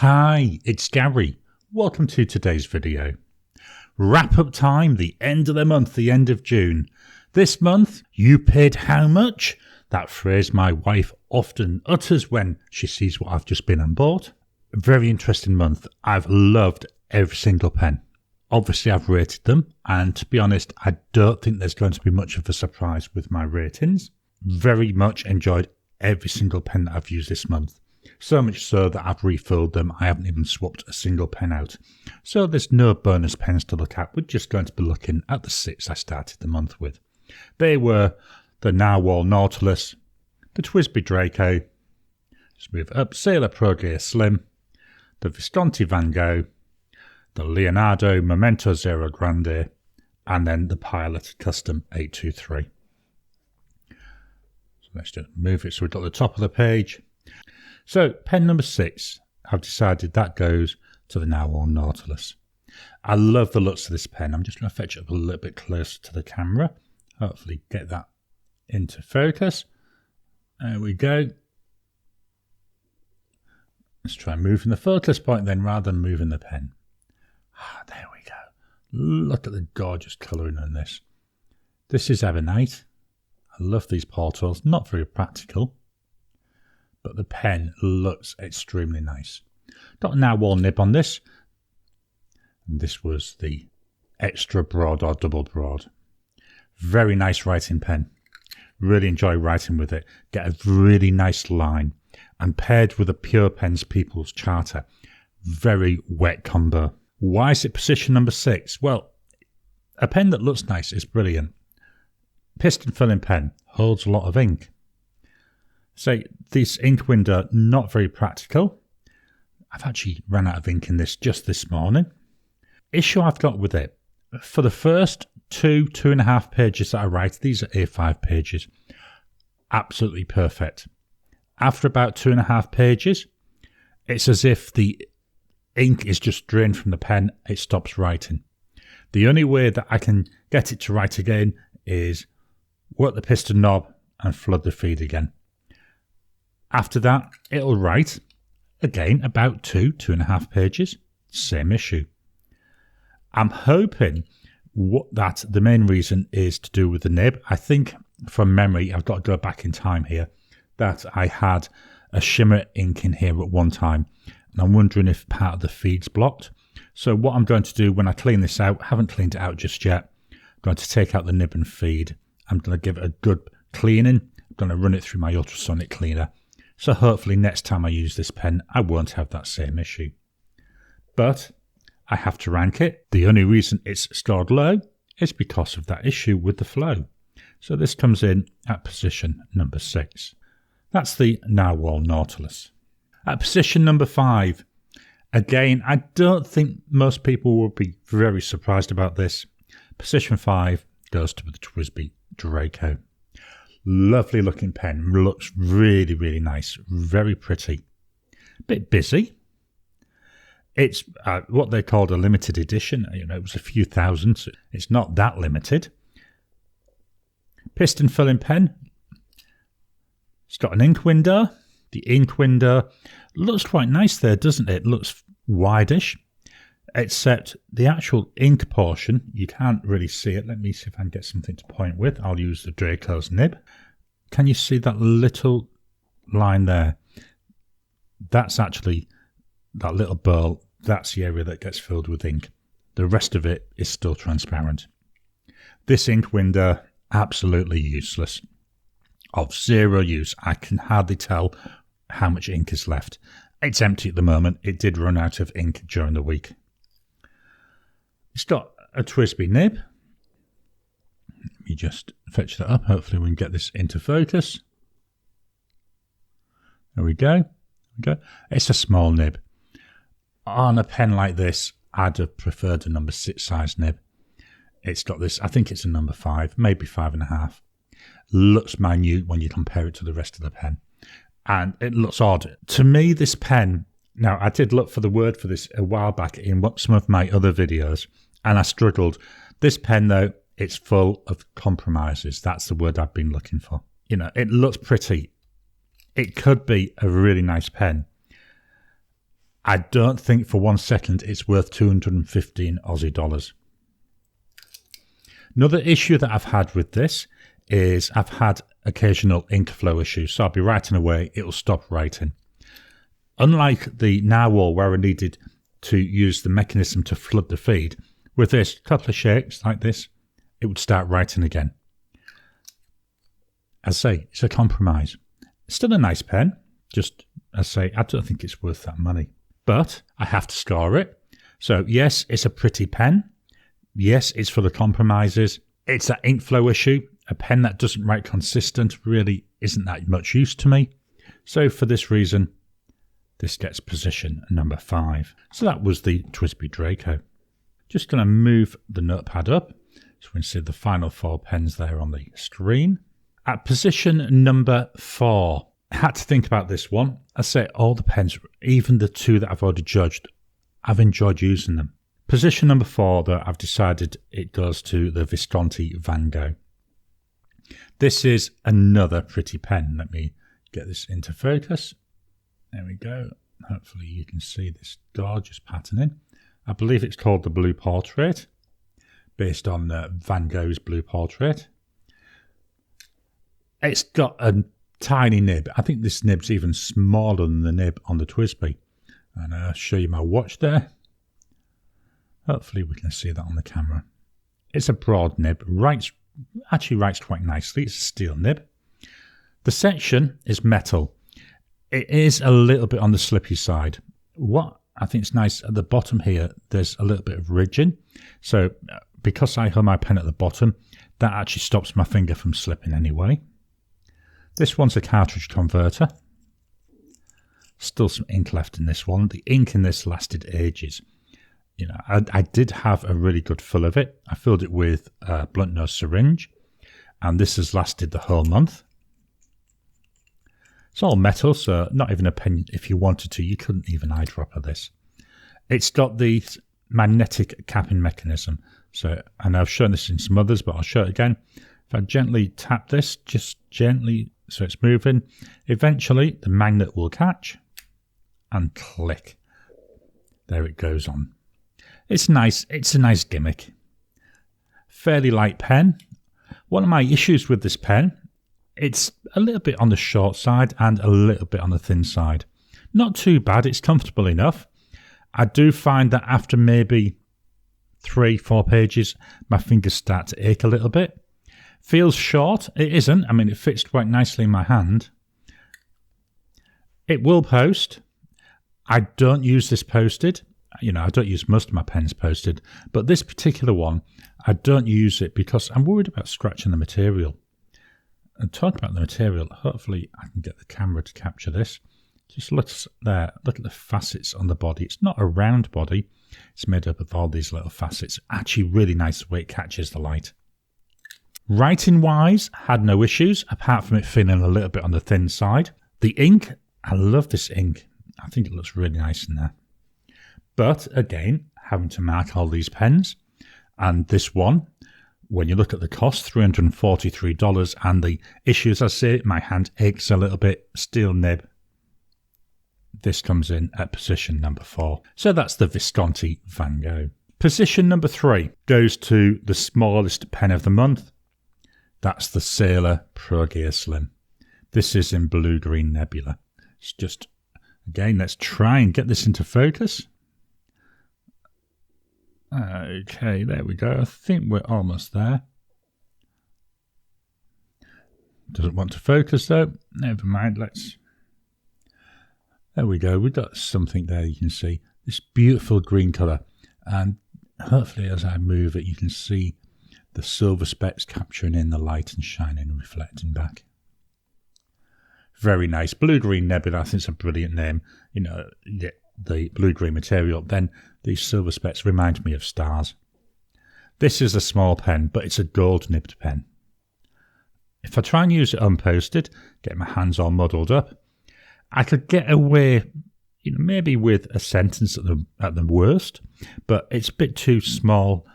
Hi, it's Gary. Welcome to today's video. Wrap up time, the end of the month, the end of June. This month, you paid how much? That phrase my wife often utters when she sees what I've just been and bought. A very interesting month. I've loved every single pen. Obviously, I've rated them, and to be honest, I don't think there's going to be much of a surprise with my ratings. Very much enjoyed every single pen that I've used this month. So much so that I've refilled them. I haven't even swapped a single pen out. So there's no bonus pens to look at. We're just going to be looking at the 6 I started the month with. They were the Nahvalur Nautilus, the TWSBI Draco, just move up, Sailor ProGear Slim, the Visconti Van Gogh, the Leonardo Momento Zero Grande, and then the Pilot Custom 823. So let's just move it so we've got the top of the page. So pen number 6, I've decided that goes to the Nahvalur Nautilus. I love the looks of this pen. I'm just going to fetch it up a little bit closer to the camera. Hopefully get that into focus. There we go. Let's try moving the focus point then rather than moving the pen. There we go. Look at the gorgeous colouring on this. This is Ebonite. I love these portals. Not very practical, but the pen looks extremely nice. Got a Nahvalur nib on this. And this was the extra broad or double broad. Very nice writing pen. Really enjoy writing with it. Get a really nice line. And paired with a Pure Pens People's Charter. Very wet combo. Why is it position number 6? Well, a pen that looks nice is brilliant. Piston filling pen. Holds a lot of ink. So this ink window, not very practical. I've actually ran out of ink in this just this morning. Issue I've got with it, for the first 2.5 pages that I write, these are A5 pages, absolutely perfect. After about 2.5 pages, it's as if the ink is just drained from the pen, it stops writing. The only way that I can get it to write again is work the piston knob and flood the feed again. After that, it'll write, again, about 2.5 pages, same issue. I'm hoping that the main reason is to do with the nib. I think, from memory, I've got to go back in time here, that I had a shimmer ink in here at one time, and I'm wondering if part of the feed's blocked. So what I'm going to do when I clean this out, haven't cleaned it out just yet, I'm going to take out the nib and feed. I'm going to give it a good cleaning. I'm going to run it through my ultrasonic cleaner. So hopefully next time I use this pen, I won't have that same issue. But I have to rank it. The only reason it's stored low is because of that issue with the flow. So this comes in at position number 6. That's the Nahvalur Nautilus. At position number 5, again, I don't think most people will be very surprised about this. Position 5 goes to the TWSBI Draco. Lovely looking pen, looks really, really nice, very pretty. A bit busy. It's what they called a limited edition. It was a few thousand. So it's not that limited. Piston filling pen. It's got an ink window. The ink window looks quite nice there, doesn't it? It looks wideish. Except the actual ink portion, you can't really see it. Let me see if I can get something to point with. I'll use the Draco's nib. Can you see that little line there? That's actually that little bowl. That's the area that gets filled with ink. The rest of it is still transparent. This ink window, absolutely useless. Of zero use. I can hardly tell how much ink is left. It's empty at the moment. It did run out of ink during the week. It's got a TWSBI nib. Let me just fetch that up. Hopefully we can get this into focus. There we go. It's a small nib. On a pen like this, I'd have preferred a number 6 size nib. It's got this, I think it's a number 5, maybe 5.5. Looks minute when you compare it to the rest of the pen. And it looks odd. To me, this pen, now I did look for the word for this a while back in some of my other videos, and I struggled. This pen, though, it's full of compromises. That's the word I've been looking for. It looks pretty. It could be a really nice pen. I don't think for 1 second it's worth 215 Aussie dollars. Another issue that I've had with this is I've had occasional ink flow issues. So I'll be writing away, it'll stop writing. Unlike the Nahvalur where I needed to use the mechanism to flood the feed, with this, a couple of shakes like this, it would start writing again. As I say, it's a compromise. It's still a nice pen, just as I say, I don't think it's worth that money. But I have to score it. So yes, it's a pretty pen. Yes, it's for the compromises. It's that ink flow issue. A pen that doesn't write consistent really isn't that much use to me. So for this reason, this gets position number 5. So that was the TWSBI Draco. Just going to move the notepad up so we can see the final 4 pens there on the screen. At position number 4, I had to think about this one. I say all the pens, even the 2 that I've already judged, I've enjoyed using them. Position number 4, though, I've decided it goes to the Visconti Van Gogh. This is another pretty pen. Let me get this into focus. There we go. Hopefully you can see this gorgeous patterning. I believe it's called the Blue Portrait, based on Van Gogh's Blue Portrait. It's got a tiny nib. I think this nib's even smaller than the nib on the TWSBI. And I'll show you my watch there. Hopefully we can see that on the camera. It's a broad nib. Actually writes quite nicely. It's a steel nib. The section is metal. It is a little bit on the slippy side. What I think is nice at the bottom here, there's a little bit of ridging. So because I hold my pen at the bottom, that actually stops my finger from slipping anyway. This one's a cartridge converter. Still some ink left in this one. The ink in this lasted ages. You know, I did have a really good fill of it. I filled it with a blunt nose syringe, and this has lasted the whole month. It's all metal, so not even a pen. If you wanted to, you couldn't even eyedropper this. It's got the magnetic capping mechanism. So, and I've shown this in some others, but I'll show it again. If I gently tap this, just gently, so it's moving, eventually the magnet will catch and click. There it goes on. It's nice. It's a nice gimmick. Fairly light pen. One of my issues with this pen, it's a little bit on the short side and a little bit on the thin side. Not too bad. It's comfortable enough. I do find that after maybe 3-4 pages, my fingers start to ache a little bit. Feels short. It isn't. I mean, it fits quite nicely in my hand. It will post. I don't use this posted. You know, I don't use most of my pens posted, but this particular one, I don't use it because I'm worried about scratching the material. And talking about the material, hopefully I can get the camera to capture this. Just look there, look at the facets on the body. It's not a round body. It's made up of all these little facets. Actually really nice the way it catches the light. Writing wise, had no issues, apart from it feeling a little bit on the thin side. The ink, I love this ink. I think it looks really nice in there. But again, having to mark all these pens, and this one, when you look at the cost, $343, and the issues, I say, my hand aches a little bit, steel nib. This comes in at position number 4. So that's the Visconti Van Gogh. Position number 3 goes to the smallest pen of the month. That's the Sailor ProGear Slim. This is in blue-green nebula. It's just, again, let's try and get this into focus. Okay, there we go. I think we're almost there. Doesn't want to focus though. Never mind, let's... There we go. We've got something there you can see. This beautiful green colour. And hopefully as I move it, you can see the silver specks capturing in the light and shining and reflecting back. Very nice. Blue-green nebula, I think it's a brilliant name. You know, the blue-green material. Then these silver specks remind me of stars. This is a small pen, but it's a gold-nibbed pen. If I try and use it unposted, get my hands all muddled up, I could get away, you know, maybe with a sentence at the worst, but it's a bit too small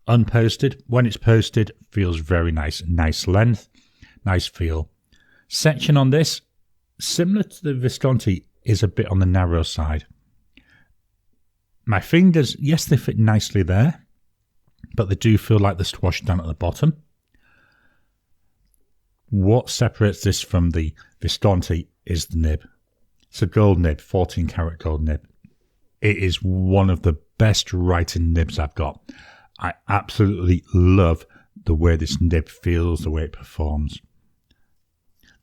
unposted. When it's posted, feels very nice. Nice length, nice feel. Section on this, similar to the Visconti, is a bit on the narrow side. My fingers, yes, they fit nicely there, but they do feel like they're squashed down at the bottom. What separates this from the Visconti is the nib. It's a gold nib, 14 karat gold nib. It is one of the best writing nibs I've got. I absolutely love the way this nib feels, the way it performs.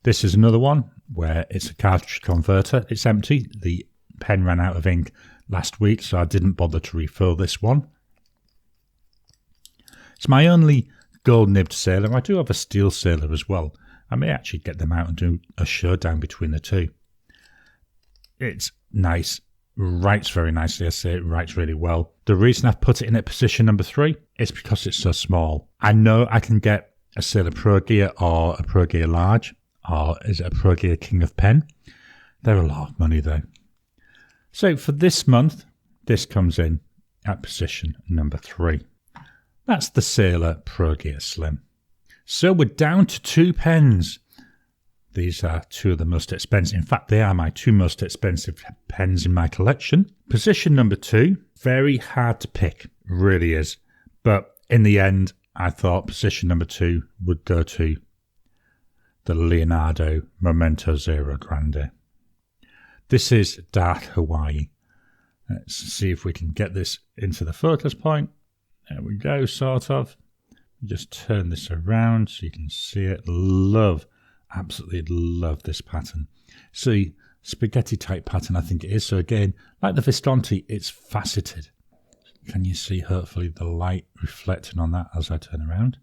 This is another one where it's a cartridge converter. It's empty. The pen ran out of ink last week, so I didn't bother to refill this one. It's my only gold nibbed sailor. I do have a steel sailor as well. I may actually get them out and do a showdown between the two. It's nice. Writes very nicely. I say it writes really well. The reason I've put it in at position number 3 is because it's so small. I know I can get a Sailor ProGear or a ProGear Large, or is it a ProGear King of Pen? They're a lot of money though. So for this month, this comes in at position number 3. That's the Sailor ProGear Slim. So we're down to 2 pens. These are 2 of the most expensive. In fact, they are my 2 most expensive pens in my collection. Position number 2, very hard to pick, really is. But in the end, I thought position number 2 would go to the Leonardo Momento Zero Grande. This is Dark Hawaii. Let's see if we can get this into the focus point. There we go, sort of. Just turn this around so you can see it. Absolutely love this pattern. See, spaghetti type pattern I think it is. So again, like the Visconti, it's faceted. Can you see hopefully the light reflecting on that as I turn around?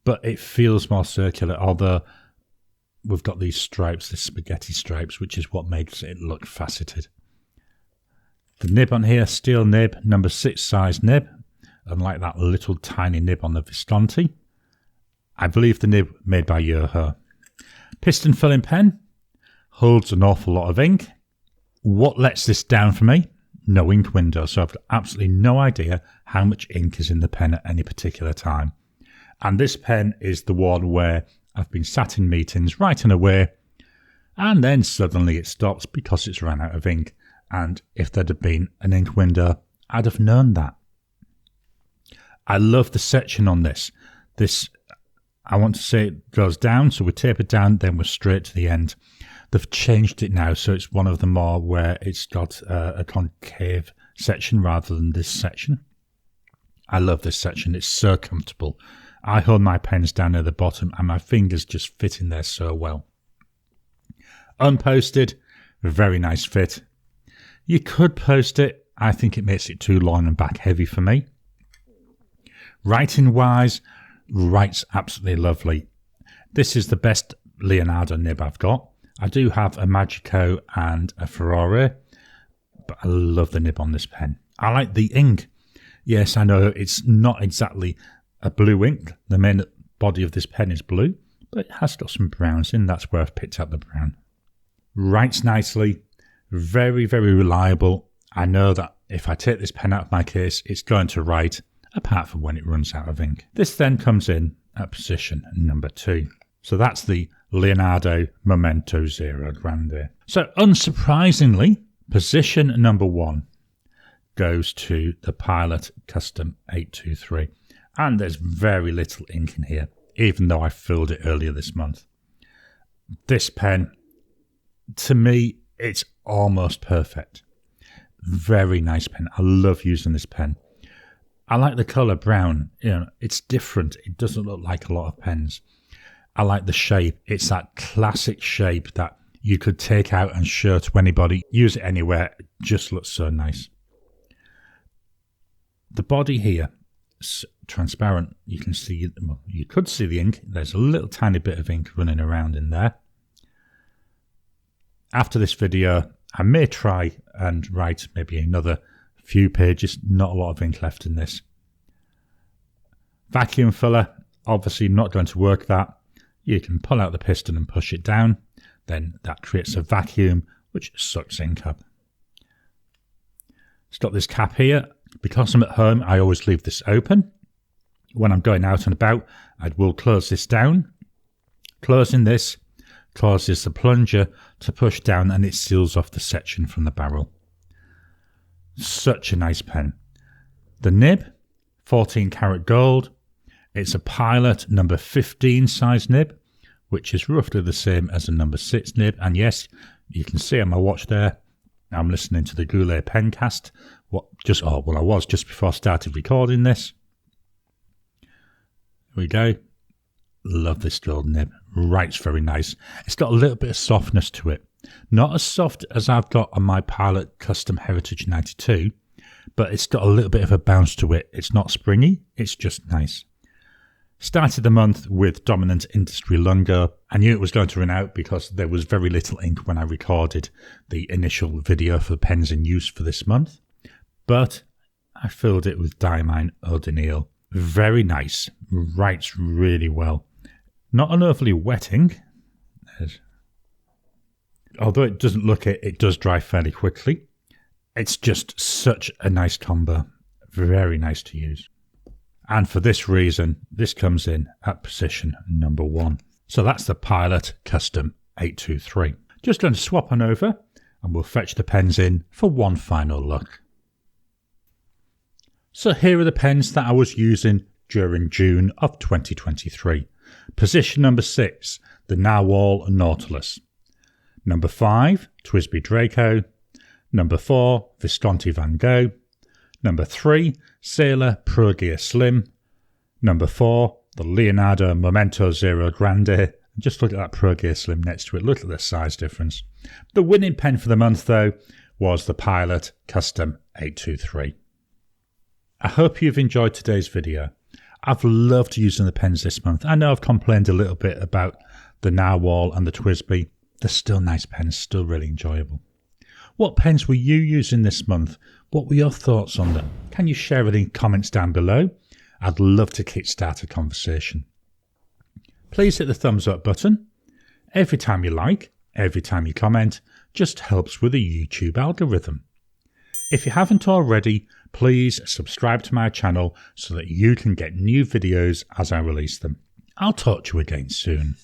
But it feels more circular, although we've got these stripes, the spaghetti stripes, which is what makes it look faceted. The nib on here, steel nib, number 6 size nib, unlike that little tiny nib on the Visconti. I believe the nib made by Yoho. Piston filling pen, holds an awful lot of ink. What lets this down for me? No ink window, so I've got absolutely no idea how much ink is in the pen at any particular time. And this pen is the one where I've been sat in meetings writing away, and then suddenly it stops because it's run out of ink. And if there'd have been an ink window, I'd have known that. I love the section on this. I want to say it goes down, so we taper down, then we're straight to the end. They've changed it now, so it's one of the more where it's got a concave section rather than this section. I love this section. It's so comfortable. I hold my pens down at the bottom and my fingers just fit in there so well. Unposted, very nice fit. You could post it. I think it makes it too long and back heavy for me. Writing wise, writes absolutely lovely. This is the best Leonardo nib I've got. I do have a Magico and a Ferrari, but I love the nib on this pen. I like the ink. Yes, I know it's not exactly a blue ink. The main body of this pen is blue, but it has got some browns in. That's where I've picked up the brown. Writes nicely. Very, very reliable. I know that if I take this pen out of my case, it's going to write, apart from when it runs out of ink. This then comes in at position number 2. So that's the Leonardo Momento Zero Grande. So unsurprisingly, position number 1 goes to the Pilot Custom 823. And there's very little ink in here, even though I filled it earlier this month. This pen, to me, it's almost perfect. Very nice pen. I love using this pen. I like the colour brown. You know, it's different. It doesn't look like a lot of pens. I like the shape. It's that classic shape that you could take out and show to anybody. Use it anywhere. It just looks so nice. The body here is transparent. You can see, well, you could see the ink. There's a little tiny bit of ink running around in there. After this video, I may try and write maybe another few pages. Not a lot of ink left in this. Vacuum filler, obviously not going to work that. You can pull out the piston and push it down. Then that creates a vacuum which sucks ink up. It's got this cap here. Because I'm at home, I always leave this open. When I'm going out and about, I will close this down. Closing this causes the plunger to push down and it seals off the section from the barrel. Such a nice pen. The nib, 14 karat gold. It's a Pilot number 15 size nib, which is roughly the same as a number 6 nib. And yes, you can see on my watch there, I'm listening to the Gogh pencast. I was just before I started recording this. Here we go. Love this gold nib. Writes very nice. It's got a little bit of softness to it. Not as soft as I've got on my Pilot Custom Heritage 92, but it's got a little bit of a bounce to it. It's not springy, it's just nice. Started the month with Dominant Industry Lungo. I knew it was going to run out because there was very little ink when I recorded the initial video for pens in use for this month. But I filled it with Diamine Eau de Nil. Very nice. Writes really well. Not an overly wetting. Although it doesn't look it, it does dry fairly quickly. It's just such a nice combo. Very nice to use. And for this reason, this comes in at position number 1. So that's the Pilot Custom 823. Just going to swap on over and we'll fetch the pens in for one final look. So here are the pens that I was using during June of 2023. Position number 6, the Nahvalur Nautilus. Number 5, TWSBI Draco. Number 4, Visconti Van Gogh. Number 3, Sailor ProGear Slim. Number 4, the Leonardo Momento Zero Grande. Just look at that ProGear Slim next to it. Look at the size difference. The winning pen for the month, though, was the Pilot Custom 823. I hope you've enjoyed today's video. I've loved using the pens this month. I know I've complained a little bit about the Nahvalur and the TWSBI. They're still nice pens, still really enjoyable. What pens were you using this month? What were your thoughts on them? Can you share it in comments down below? I'd love to kickstart a conversation. Please hit the thumbs up button. Every time you like, every time you comment, just helps with the YouTube algorithm. If you haven't already, please subscribe to my channel so that you can get new videos as I release them. I'll talk to you again soon.